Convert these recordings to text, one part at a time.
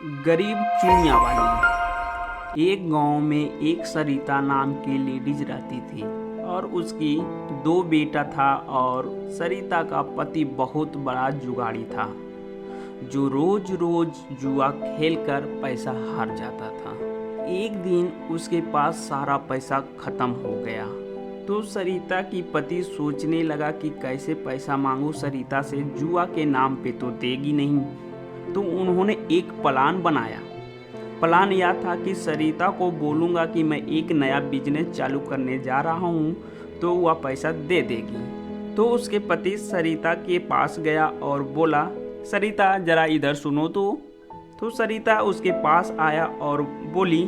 गरीब चूड़ियाँ वाली। एक गांव में एक सरिता नाम की लेडीज रहती थी और उसकी दो बेटा था। और सरिता का पति बहुत बड़ा जुगाड़ी था जो रोज रोज जुआ खेलकर पैसा हार जाता था। एक दिन उसके पास सारा पैसा खत्म हो गया तो सरिता की पति सोचने लगा कि कैसे पैसा मांगू सरिता से, जुआ के नाम पे तो देगी नहीं। तो उन्होंने एक प्लान बनाया। प्लान यह था कि सरिता को बोलूँगा कि मैं एक नया बिजनेस चालू करने जा रहा हूँ तो वह पैसा दे देगी। तो उसके पति सरिता के पास गया और बोला, सरिता जरा इधर सुनो तो सरिता उसके पास आया और बोली,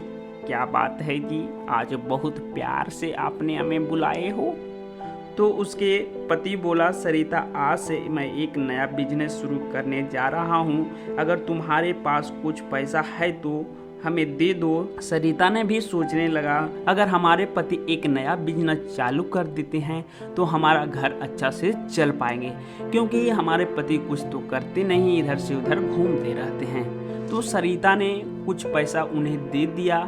क्या बात है जी, आज बहुत प्यार से आपने हमें बुलाए हो। तो उसके पति बोला, सरिता आज से मैं एक नया बिजनेस शुरू करने जा रहा हूँ, अगर तुम्हारे पास कुछ पैसा है तो हमें दे दो। सरिता ने भी सोचने लगा, अगर हमारे पति एक नया बिजनेस चालू कर देते हैं तो हमारा घर अच्छा से चल पाएंगे, क्योंकि हमारे पति कुछ तो करते नहीं, इधर से उधर घूमते रहते हैं। तो सरिता ने कुछ पैसा उन्हें दे दिया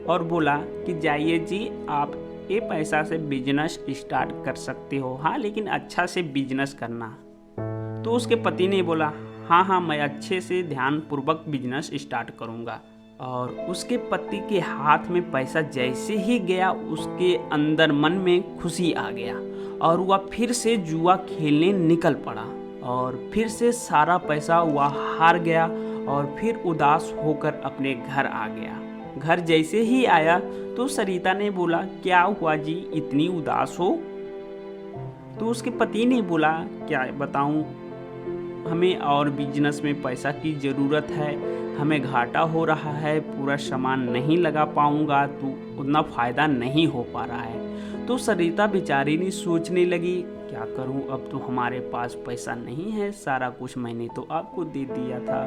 और बोला कि जाइए जी, आप ये पैसा से बिजनेस स्टार्ट कर सकते हो, हाँ लेकिन अच्छा से बिजनेस करना। तो उसके पति ने बोला, हाँ मैं अच्छे से ध्यानपूर्वक बिजनेस स्टार्ट करूँगा। और उसके पति के हाथ में पैसा जैसे ही गया उसके अंदर मन में खुशी आ गया और वह फिर से जुआ खेलने निकल पड़ा और फिर से सारा पैसा वह हार गया और फिर उदास होकर अपने घर आ गया। घर जैसे ही आया तो सरिता ने बोला, क्या हुआ जी, इतनी उदास हो। तो उसके पति ने बोला, क्या बताऊं, हमें और बिजनेस में पैसा की ज़रूरत है, हमें घाटा हो रहा है, पूरा सामान नहीं लगा पाऊंगा तो उतना फ़ायदा नहीं हो पा रहा है। तो सरिता बेचारी ने सोचने लगी, क्या करूं, अब तो हमारे पास पैसा नहीं है, सारा कुछ मैंने तो आपको दे दिया था।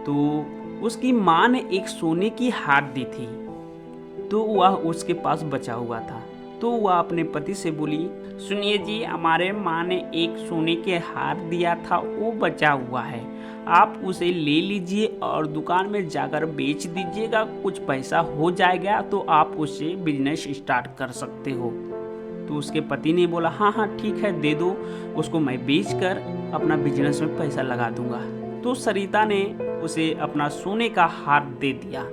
तो उसकी माँ ने एक सोने की हार दी थी तो वह उसके पास बचा हुआ था। तो वह अपने पति से बोली, सुनिए जी, हमारे माँ ने एक सोने के हार दिया था, वो बचा हुआ है, आप उसे ले लीजिए और दुकान में जाकर बेच दीजिएगा, कुछ पैसा हो जाएगा तो आप उससे बिजनेस स्टार्ट कर सकते हो। तो उसके पति ने बोला, हाँ ठीक है, दे दो, उसको मैं बेच कर अपना बिजनेस में पैसा लगा दूंगा। तो सरिता ने उसे अपना सोने का हार दे दिया।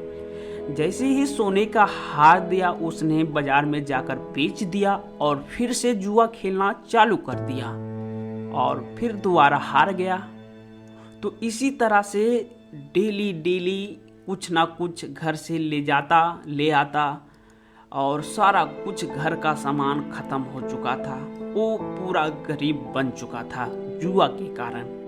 जैसे ही सोने का हार दिया उसने बाजार में जाकर बेच दिया और फिर से जुआ खेलना चालू कर दिया और फिर दोबारा हार गया। तो इसी तरह से डेली कुछ ना कुछ घर से ले आता और सारा कुछ घर का सामान खत्म हो चुका था। वो पूरा गरीब बन चुका था जुआ के कारण।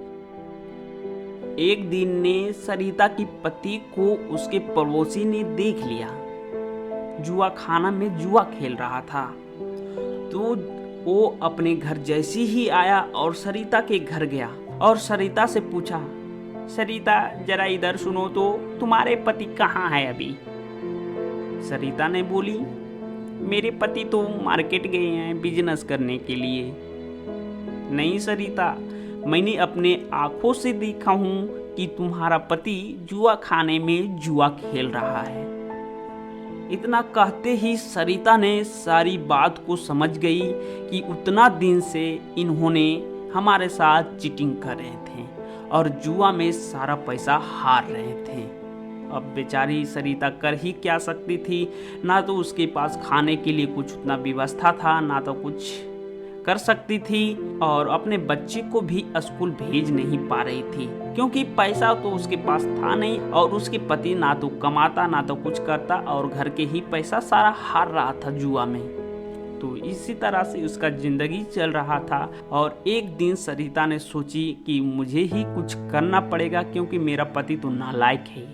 एक दिन ने सरिता की पति को उसके पड़ोसी ने देख लिया, जुआ खाना में जुआ खेल रहा था। तो वो अपने घर जैसे ही आया और सरिता के घर गया और सरिता से पूछा, सरिता जरा इधर सुनो तो, तुम्हारे पति कहाँ है अभी। सरिता ने बोली, मेरे पति तो मार्केट गए हैं बिजनेस करने के लिए। नहीं सरिता, मैंने अपने आंखों से देखा हूँ कि तुम्हारा पति जुआ खाने में जुआ खेल रहा है। इतना कहते ही सरिता ने सारी बात को समझ गई कि उतना दिन से इन्होंने हमारे साथ चीटिंग कर रहे थे और जुआ में सारा पैसा हार रहे थे। अब बेचारी सरिता कर ही क्या सकती थी, ना तो उसके पास खाने के लिए कुछ उतना व्यवस्था था, ना तो कुछ कर सकती थी और अपने बच्चे को भी स्कूल भेज नहीं पा रही थी, क्योंकि पैसा तो उसके पास था नहीं और उसके पति ना तो कमाता ना तो कुछ करता और घर के ही पैसा सारा हार रहा था जुआ में। तो इसी तरह से उसका जिंदगी चल रहा था। और एक दिन सरिता ने सोची कि मुझे ही कुछ करना पड़ेगा, क्योंकि मेरा पति तो नालायक है।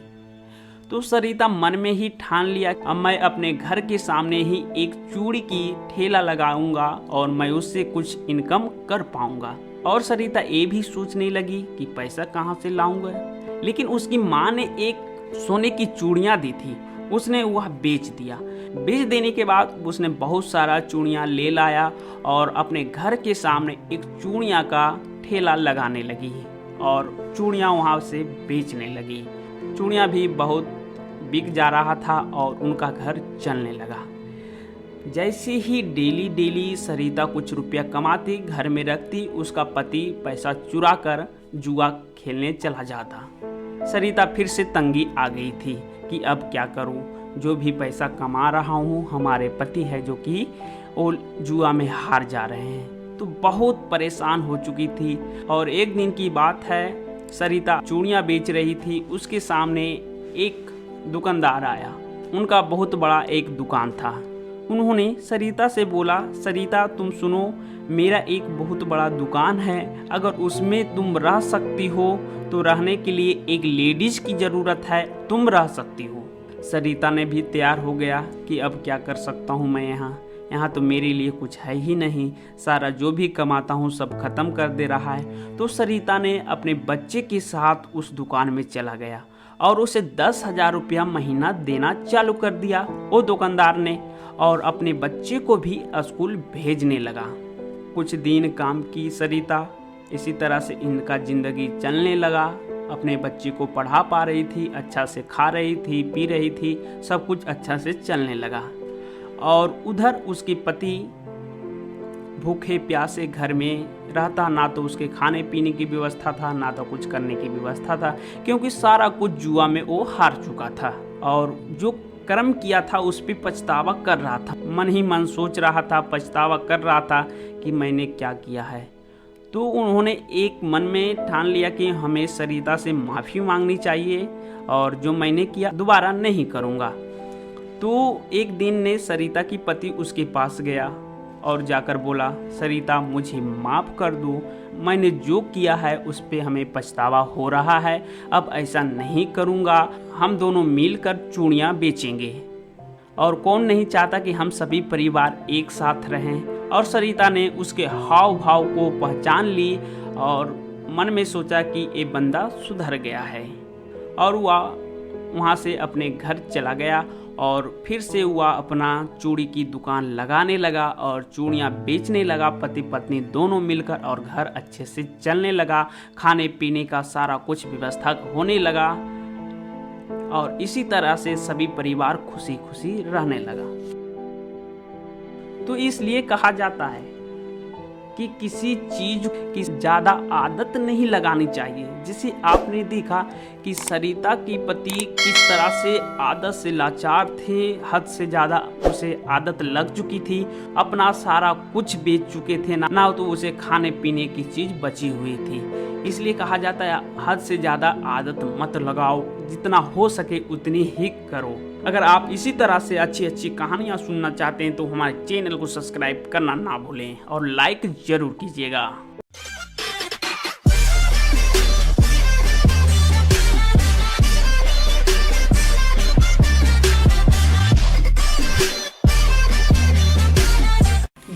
तो सरिता मन में ही ठान लिया, अब मैं अपने घर के सामने ही एक चूड़ी की ठेला लगाऊंगा और मैं उससे कुछ इनकम कर पाऊंगा। और सरिता ये भी सोचने लगी कि पैसा कहाँ से लाऊंगा। लेकिन उसकी माँ ने एक सोने की चूड़ियाँ दी थी, उसने वह बेच दिया। बेच देने के बाद उसने बहुत सारा चूड़ियाँ ले लाया और अपने घर के सामने एक चूड़ियाँ का ठेला लगाने लगी और चूड़ियाँ वहाँ से बेचने लगी। चूड़ियाँ भी बहुत बिक जा रहा था और उनका घर चलने लगा। जैसे ही डेली डेली सरिता कुछ रुपया कमाती, घर में रखती, उसका पति पैसा चुरा कर जुआ खेलने चला जाता। सरिता फिर से तंगी आ गई थी कि अब क्या करूं, जो भी पैसा कमा रहा हूं हमारे पति है जो कि वो जुआ में हार जा रहे हैं। तो बहुत परेशान हो चुकी थी। और एक दिन की बात है, सरिता चूड़ियाँ बेच रही थी, उसके सामने एक दुकानदार आया। उनका बहुत बड़ा एक दुकान था। उन्होंने सरिता से बोला, सरिता तुम सुनो, मेरा एक बहुत बड़ा दुकान है, अगर उसमें तुम रह सकती हो तो रहने के लिए एक लेडीज की ज़रूरत है, तुम रह सकती हो। सरिता ने भी तैयार हो गया कि अब क्या कर सकता हूँ मैं यहाँ तो मेरे लिए कुछ है ही नहीं, सारा जो भी कमाता हूँ सब खत्म कर दे रहा है। तो सरिता ने अपने बच्चे के साथ उस दुकान में चला गया और उसे 10,000 रुपया महीना देना चालू कर दिया वो दुकानदार ने, और अपने बच्चे को भी स्कूल भेजने लगा। कुछ दिन काम की सरिता, इसी तरह से इनका ज़िंदगी चलने लगा। अपने बच्चे को पढ़ा पा रही थी, अच्छा से खा रही थी, पी रही थी, सब कुछ अच्छा से चलने लगा। और उधर उसके पति भूखे प्यासे घर में रहता, ना तो उसके खाने पीने की व्यवस्था था, ना तो कुछ करने की व्यवस्था था, क्योंकि सारा कुछ जुआ में वो हार चुका था। और जो कर्म किया था उस पर पछतावा कर रहा था, मन ही मन सोच रहा था, पछतावा कर रहा था कि मैंने क्या किया है। तो उन्होंने एक मन में ठान लिया कि हमें सरिता से माफ़ी मांगनी चाहिए और जो मैंने किया दोबारा नहीं करूँगा। तो एक दिन ने सरिता की पति उसके पास गया और जाकर बोला, सरिता मुझे माफ़ कर दो, मैंने जो किया है उस पे हमें पछतावा हो रहा है, अब ऐसा नहीं करूँगा, हम दोनों मिलकर चूड़ियाँ बेचेंगे। और कौन नहीं चाहता कि हम सभी परिवार एक साथ रहें। और सरिता ने उसके हाव भाव को पहचान ली और मन में सोचा कि ये बंदा सुधर गया है। और वह वहाँ से अपने घर चला गया और फिर से वह अपना चूड़ी की दुकान लगाने लगा और चूड़ियाँ बेचने लगा, पति पत्नी दोनों मिलकर, और घर अच्छे से चलने लगा, खाने पीने का सारा कुछ व्यवस्था होने लगा और इसी तरह से सभी परिवार खुशी खुशी रहने लगा। तो इसलिए कहा जाता है कि किसी चीज की ज़्यादा आदत नहीं लगानी चाहिए। जिसे आपने देखा कि सरिता की पति किस तरह से आदत से लाचार थे, हद से ज़्यादा उसे आदत लग चुकी थी, अपना सारा कुछ बेच चुके थे, ना तो उसे खाने पीने की चीज़ बची हुई थी। इसलिए कहा जाता है हद से ज़्यादा आदत मत लगाओ, जितना हो सके उतनी ही करो। अगर आप इसी तरह से अच्छी अच्छी कहानियाँ सुनना चाहते हैं तो हमारे चैनल को सब्सक्राइब करना ना भूलें और लाइक ज़रूर कीजिएगा।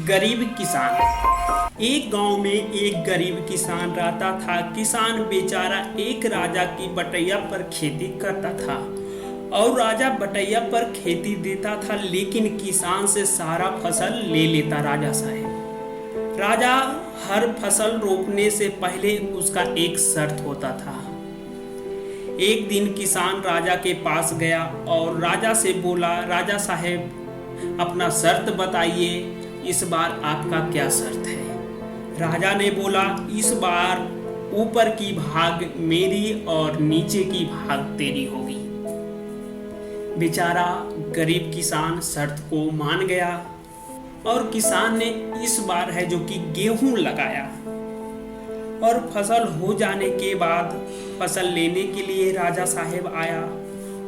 गरीब किसान। एक गांव में एक गरीब किसान रहता था। किसान बेचारा एक राजा की बटैया पर खेती करता था और राजा बटैया पर खेती देता था, लेकिन किसान से सारा फसल ले लेता राजा साहब। राजा हर फसल रोपने से पहले उसका एक शर्त होता था। एक दिन किसान राजा के पास गया और राजा से बोला, राजा साहब अपना शर्त बताइए, इस बार आपका क्या शर्त है? राजा ने बोला, इस बार ऊपर की भाग मेरी और नीचे की भाग तेरी होगी। बेचारा गरीब किसान शर्त को मान गया और किसान ने इस बार है जो कि गेहूं लगाया और फसल हो जाने के बाद फसल लेने के लिए राजा साहब आया,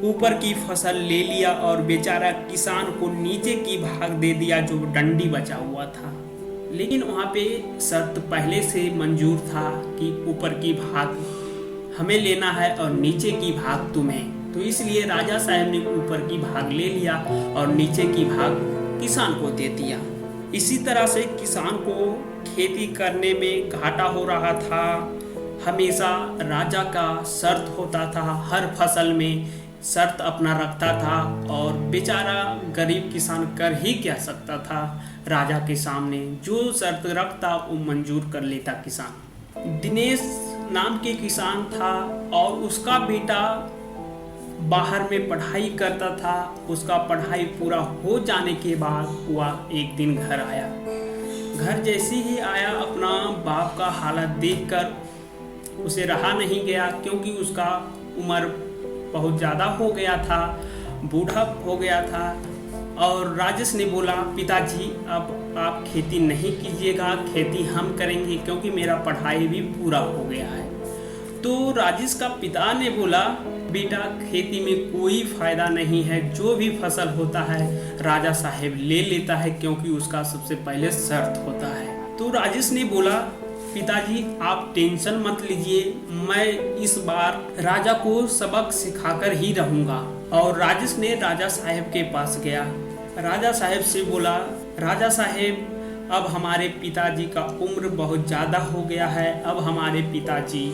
ऊपर की फसल ले लिया और बेचारा किसान को नीचे की भाग दे दिया जो डंडी बचा हुआ था। लेकिन वहाँ पे शर्त पहले से मंजूर था कि ऊपर की भाग हमें लेना है और नीचे की भाग तुम्हें। तो इसलिए राजा साहब ने ऊपर की भाग ले लिया और नीचे की भाग किसान को दे दिया। इसी तरह से किसान को खेती करने में घाटा हो रहा था। हमेशा राजा का शर्त होता था, हर फसल में शर्त अपना रखता था और बेचारा गरीब किसान कर ही क्या सकता था। राजा के सामने जो शर्त रखता वो मंजूर कर लेता किसान। दिनेश नाम के किसान था और उसका बेटा बाहर में पढ़ाई करता था। उसका पढ़ाई पूरा हो जाने के बाद वह एक दिन घर आया। घर जैसे ही आया, अपना बाप का हालत देखकर उसे रहा नहीं गया, क्योंकि उसका उम्र बहुत ज़्यादा हो गया था, बूढ़ा हो गया था। और राजेश ने बोला, पिताजी अब आप खेती नहीं कीजिएगा, खेती हम करेंगे, क्योंकि मेरा पढ़ाई भी पूरा हो गया है। तो राजेश का पिता ने बोला, बेटा खेती में कोई फायदा नहीं है, जो भी फसल होता है राजा साहेब ले लेता है, क्योंकि उसका सबसे पहले शर्त होता है। तो राजेश ने बोला, पिताजी आप टेंशन मत लीजिए, मैं इस बार राजा को सबक सिखाकर ही रहूंगा। और राजेश ने राजा साहेब के पास गया। राजा साहेब से बोला, राजा साहेब अब हमारे पिताजी का उम्र बहुत ज़्यादा हो गया है, अब हमारे पिताजी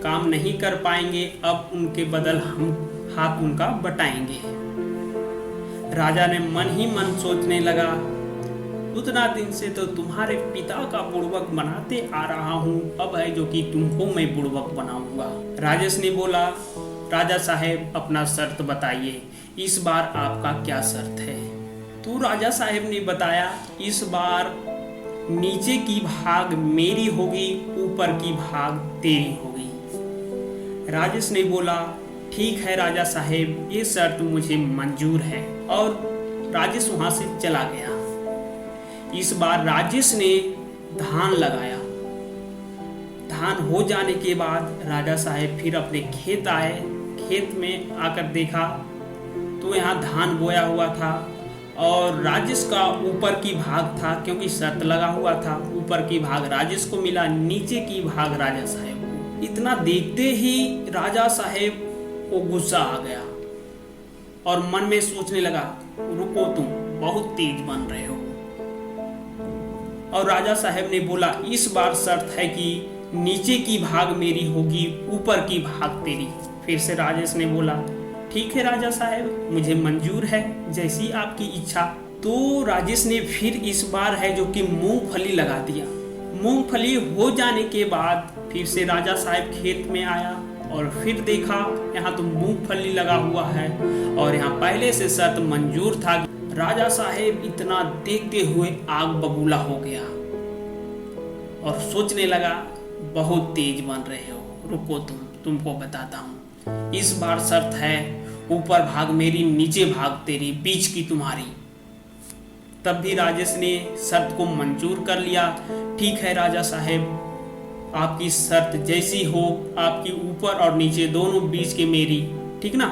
काम नहीं कर पाएंगे, अब उनके बदल हम हाथ उनका बटाएंगे। राजा ने मन ही मन सोचने लगा, उतना दिन से तो तुम्हारे पिता का बुड़बक बनाते आ रहा हूँ, अब है जो कि तुमको मैं बुड़बक बनाऊंगा। राजेश ने बोला, राजा साहेब अपना शर्त बताइए, इस बार आपका क्या शर्त है। तो राजा साहेब ने बताया, इस बार नीचे की भाग मेरी होगी, ऊपर की भाग तेरी होगी। राजेश ने बोला, ठीक है राजा साहेब, ये शर्त मुझे मंजूर है। और राजेश वहां से चला गया। इस बार राजेश ने धान लगाया। धान हो जाने के बाद राजा साहेब फिर अपने खेत आए। खेत में आकर देखा तो यहाँ धान बोया हुआ था, और राजेश का ऊपर की भाग था, क्योंकि शर्त लगा हुआ था। ऊपर की भाग राजेश को मिला, नीचे की भाग राजा साहेब को। इतना देखते ही राजा साहेब को गुस्सा आ गया और मन में सोचने लगा, रुको, तुम बहुत तेज बन रहे हो। और राजा साहेब ने बोला, इस बार शर्त है कि नीचे की भाग मेरी होगी, ऊपर की भाग तेरी। फिर से राजेश ने बोला, ठीक है राजा साहेब, मुझे मंजूर है, जैसी आपकी इच्छा। तो राजेश ने फिर इस बार है जो कि मूंगफली लगा दिया। मूंगफली हो जाने के बाद फिर से राजा साहेब खेत में आया और फिर देखा यहाँ तो मूंगफली लगा हुआ है, और यहाँ पहले से शर्त मंजूर था। राजा साहेब इतना देखते हुए आग बबूला हो गया और सोचने लगा, बहुत तेज बन रहे हो, रुको, तुमको बताता हूँ। इस बार शर्त है, ऊपर भाग मेरी, नीचे भाग तेरी, बीच की तुम्हारी। तब भी राजेश ने शर्त को मंजूर कर लिया। ठीक है राजा साहेब, आपकी शर्त जैसी हो, आपकी ऊपर और नीचे दोनों, बीच के मेरी, ठीक ना।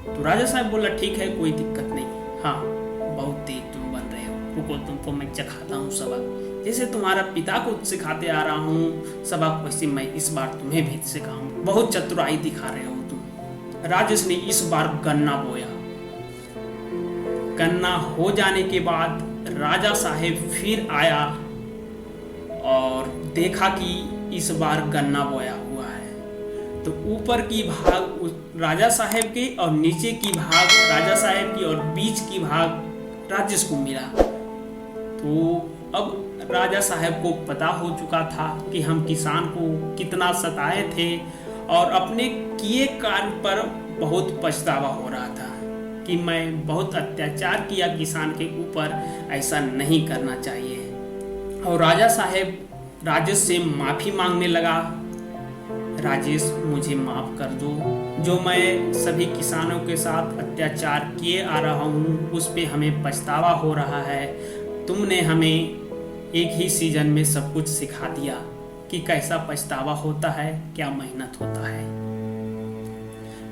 तो राजा साहब बोला, ठीक है, कोई दिक्कत नहीं। हाँ, बहुत तेज तुम बन रहे हो, रुको, तुमको मैं सिखाता हूँ सबक। जैसे तुम्हारा पिता को सिखाते आ रहा हूँ सबक, वैसे मैं इस बार तुम्हें भी सिखाऊं। बहुत चतुराई दिखा रहे हो तुम। राजेश ने इस बार गन्ना बोया। गन्ना हो जाने के बाद राजा साहेब फिर आया और देखा कि इस बार गन्ना बोया हुआ है। तो ऊपर की भाग राजा साहेब के और नीचे की भाग राजा साहेब की और बीच की भाग राजेश को मिला। तो अब राजा साहेब को पता हो चुका था कि हम किसान को कितना सताए थे और अपने किए कार्य पर बहुत पछतावा हो रहा था कि मैं बहुत अत्याचार किया किसान के ऊपर, ऐसा नहीं करना चाहिए। और राजा साहेब राजेश से माफ़ी मांगने लगा, राजेश मुझे माफ़ कर दो, जो मैं सभी किसानों के साथ अत्याचार किए आ रहा हूँ उस पे हमें पछतावा हो रहा है। तुमने हमें एक ही सीजन में सब कुछ सिखा दिया कि कैसा पछतावा होता है, क्या मेहनत होता है।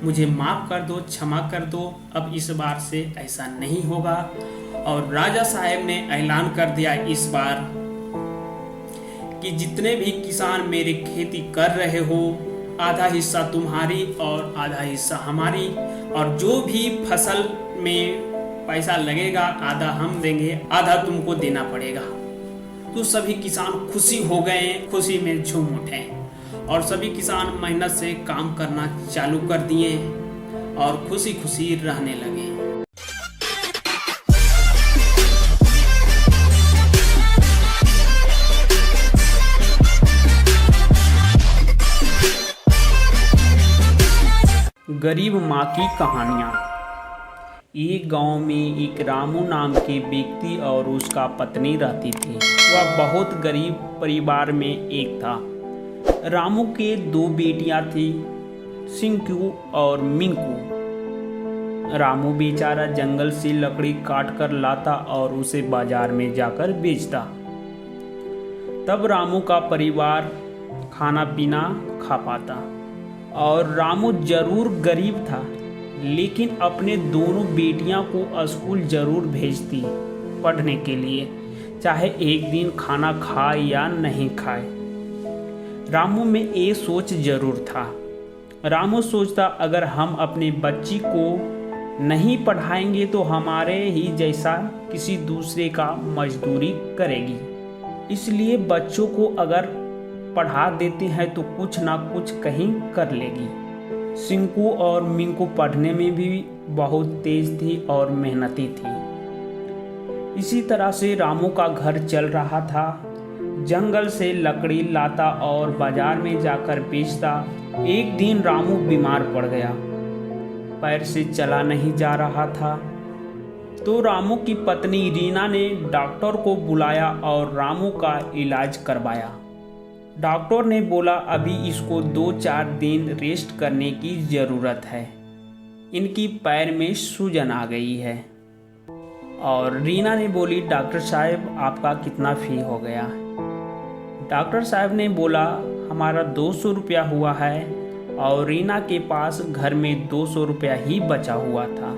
मुझे माफ़ कर दो, क्षमा कर दो, अब इस बार से ऐसा नहीं होगा। और राजा साहेब ने ऐलान कर दिया इस बार कि जितने भी किसान मेरी खेती कर रहे हो, आधा हिस्सा तुम्हारी और आधा हिस्सा हमारी, और जो भी फसल में पैसा लगेगा आधा हम देंगे, आधा तुमको देना पड़ेगा। तो सभी किसान खुशी हो गए, खुशी में झूम उठे और सभी किसान मेहनत से काम करना चालू कर दिए और खुशी खुशी रहने लगे। गरीब माँ की कहानियाँ। एक गांव में एक रामू नाम के व्यक्ति और उसका पत्नी रहती थी। वह बहुत गरीब परिवार में एक था। रामू के दो बेटियां थी, सिंकू और मिंकू। रामू बेचारा जंगल से लकड़ी काट कर लाता और उसे बाजार में जाकर बेचता। तब रामू का परिवार खाना पीना खा पाता। और रामू जरूर गरीब था, लेकिन अपने दोनों बेटियां को स्कूल जरूर भेजती पढ़ने के लिए, चाहे एक दिन खाना खाए या नहीं खाए। रामू में ये सोच जरूर था। रामू सोचता, अगर हम अपने बच्ची को नहीं पढ़ाएंगे तो हमारे ही जैसा किसी दूसरे का मजदूरी करेगी, इसलिए बच्चों को अगर पढ़ा देते हैं तो कुछ ना कुछ कहीं कर लेगी। सिंकू और मिंकू पढ़ने में भी बहुत तेज थी और मेहनती थी। इसी तरह से रामू का घर चल रहा था। जंगल से लकड़ी लाता और बाजार में जाकर बेचता। एक दिन रामू बीमार पड़ गया, पैर से चला नहीं जा रहा था। तो रामू की पत्नी रीना ने डॉक्टर को बुलाया और रामू का इलाज करवाया। डॉक्टर ने बोला, अभी इसको 2-4 दिन रेस्ट करने की ज़रूरत है, इनकी पैर में सूजन आ गई है। और रीना ने बोली, डॉक्टर साहब आपका कितना फ़ी हो गया? डॉक्टर साहब ने बोला, हमारा 200 रुपया हुआ है। और रीना के पास घर में 200 रुपया ही बचा हुआ था,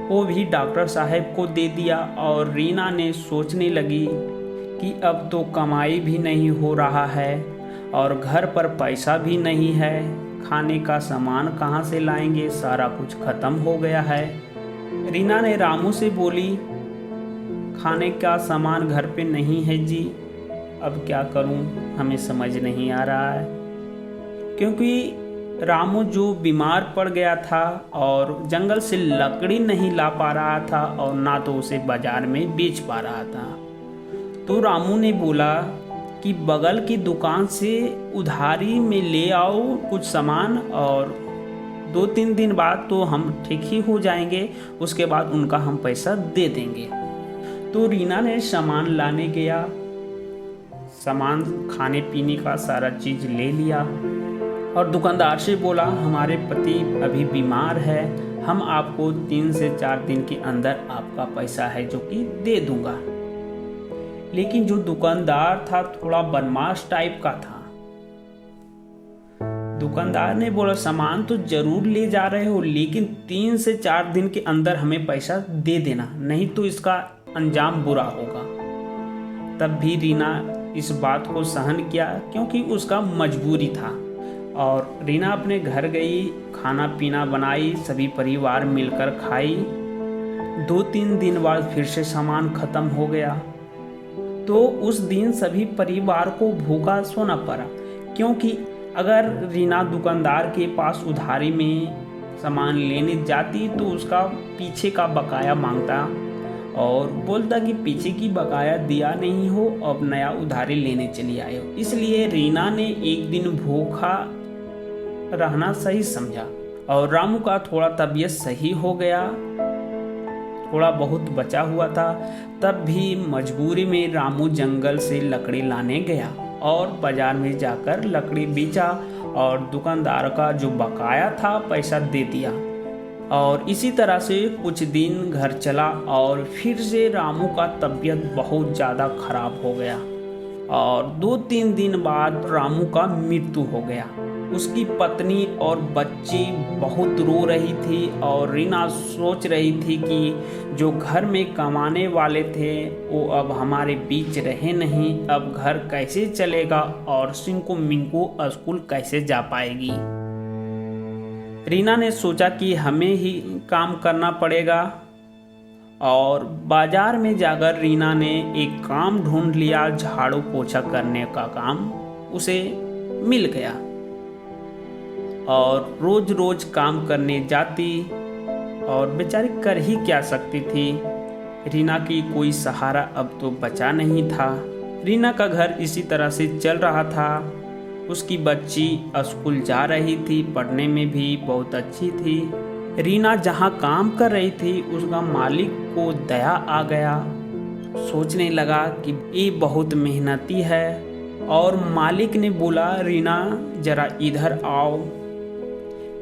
वो भी डॉक्टर साहब को दे दिया। और रीना ने सोचने लगी कि अब तो कमाई भी नहीं हो रहा है और घर पर पैसा भी नहीं है, खाने का सामान कहाँ से लाएंगे, सारा कुछ ख़त्म हो गया है। रीना ने रामू से बोली, खाने का सामान घर पे नहीं है जी, अब क्या करूं, हमें समझ नहीं आ रहा है। क्योंकि रामू जो बीमार पड़ गया था और जंगल से लकड़ी नहीं ला पा रहा था और ना तो उसे बाजार में बेच पा रहा था। तो रामू ने बोला कि बगल की दुकान से उधारी में ले आओ कुछ सामान, और 2-3 दिन बाद तो हम ठीक ही हो जाएंगे, उसके बाद उनका हम पैसा दे देंगे। तो रीना ने सामान लाने गया, सामान खाने पीने का सारा चीज़ ले लिया और दुकानदार से बोला, हमारे पति अभी बीमार है, हम आपको 3 से 4 दिन के अंदर आपका पैसा है जो कि दे दूंगा। लेकिन जो दुकानदार था थोड़ा बदमाश टाइप का था। दुकानदार ने बोला, सामान तो जरूर ले जा रहे हो, लेकिन 3 से 4 दिन के अंदर हमें पैसा दे देना, नहीं तो इसका अंजाम बुरा होगा। तब भी रीना इस बात को सहन किया, क्योंकि उसका मजबूरी था। और रीना अपने घर गई, खाना पीना बनाई, सभी परिवार मिलकर खाई। 2-3 दिन बाद फिर से सामान खत्म हो गया। तो उस दिन सभी परिवार को भूखा सोना पड़ा, क्योंकि अगर रीना दुकानदार के पास उधारी में सामान लेने जाती तो उसका पीछे का बकाया मांगता और बोलता कि पीछे की बकाया दिया नहीं हो, अब नया उधारी लेने चली आए हो। इसलिए रीना ने एक दिन भूखा रहना सही समझा और रामू का थोड़ा तबीयत सही हो गया, थोड़ा बहुत बचा हुआ था। तब भी मजबूरी में रामू जंगल से लकड़ी लाने गया और बाजार में जाकर लकड़ी बेचा और दुकानदार का जो बकाया था पैसा दे दिया। और इसी तरह से कुछ दिन घर चला और फिर से रामू का तबीयत बहुत ज़्यादा खराब हो गया और 2-3 दिन बाद रामू का मृत्यु हो गया। उसकी पत्नी और बच्ची बहुत रो रही थी और रीना सोच रही थी कि जो घर में कमाने वाले थे वो अब हमारे बीच रहे नहीं, अब घर कैसे चलेगा और सिंकू मिंकू स्कूल कैसे जा पाएगी। रीना ने सोचा कि हमें ही काम करना पड़ेगा और बाजार में जाकर रीना ने एक काम ढूंढ लिया, झाड़ू पोछा करने का काम उसे मिल गया और रोज रोज काम करने जाती और बेचारी कर ही क्या सकती थी। रीना की कोई सहारा अब तो बचा नहीं था। रीना का घर इसी तरह से चल रहा था। उसकी बच्ची स्कूल जा रही थी, पढ़ने में भी बहुत अच्छी थी। रीना जहाँ काम कर रही थी उसका मालिक को दया आ गया। सोचने लगा कि ये बहुत मेहनती है, और मालिक ने बोला, रीना जरा इधर आओ,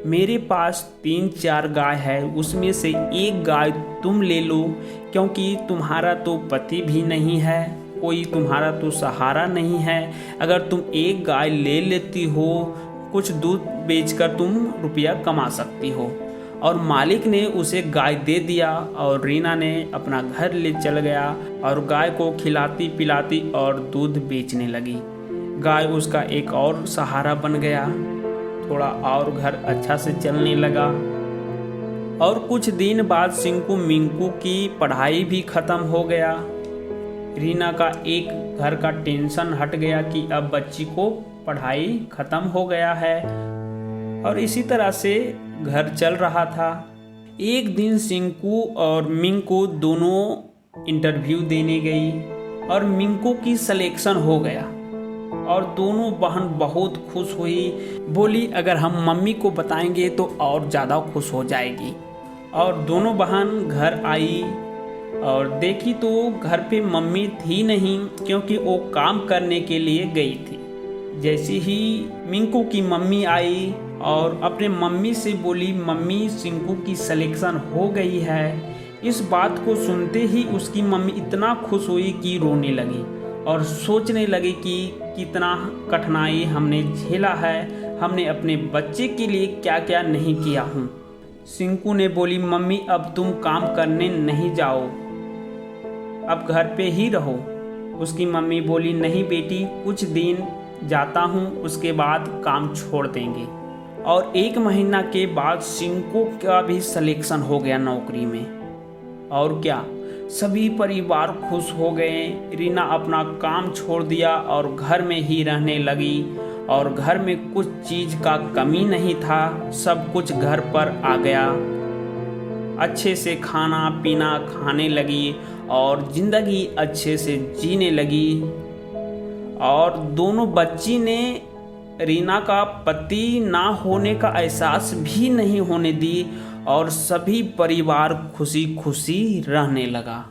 मेरे पास 3-4 गाय है, उसमें से एक गाय तुम ले लो, क्योंकि तुम्हारा तो पति भी नहीं है, कोई तुम्हारा तो सहारा नहीं है। अगर तुम एक गाय ले लेती हो, कुछ दूध बेचकर तुम रुपया कमा सकती हो। और मालिक ने उसे गाय दे दिया और रीना ने अपना घर ले चल गया और गाय को खिलाती पिलाती और दूध बेचने लगी। गाय उसका एक और सहारा बन गया, थोड़ा और घर अच्छा से चलने लगा। और कुछ दिन बाद सिंकू मिंकू की पढ़ाई भी ख़त्म हो गया। रीना का एक घर का टेंशन हट गया कि अब बच्ची को पढ़ाई ख़त्म हो गया है, और इसी तरह से घर चल रहा था। एक दिन सिंकू और मिंकू दोनों इंटरव्यू देने गई और मिंकू की सिलेक्शन हो गया, और दोनों बहन बहुत खुश हुई। बोली, अगर हम मम्मी को बताएंगे तो और ज़्यादा खुश हो जाएगी। और दोनों बहन घर आई और देखी तो घर पे मम्मी थी नहीं, क्योंकि वो काम करने के लिए गई थी। जैसे ही मिंकू की मम्मी आई और अपने मम्मी से बोली, मम्मी सिंकू की सिलेक्शन हो गई है। इस बात को सुनते ही उसकी मम्मी इतना खुश हुई कि रोने लगी और सोचने लगी कि कितना कठिनाई हमने झेला है, हमने अपने बच्चे के लिए क्या क्या नहीं किया हूँ। सिंकू ने बोली, मम्मी अब तुम काम करने नहीं जाओ, अब घर पे ही रहो। उसकी मम्मी बोली, नहीं बेटी, कुछ दिन जाता हूँ, उसके बाद काम छोड़ देंगे। और 1 महीना के बाद सिंकू का भी सिलेक्शन हो गया नौकरी में। और क्या, सभी परिवार खुश हो गए। रीना अपना काम छोड़ दिया और घर में ही रहने लगी, और घर में कुछ चीज़ का कमी नहीं था, सब कुछ घर पर आ गया। अच्छे से खाना पीना खाने लगी और ज़िंदगी अच्छे से जीने लगी। और दोनों बच्ची ने रीना का पति ना होने का एहसास भी नहीं होने दी, और सभी परिवार खुशी खुशी रहने लगा।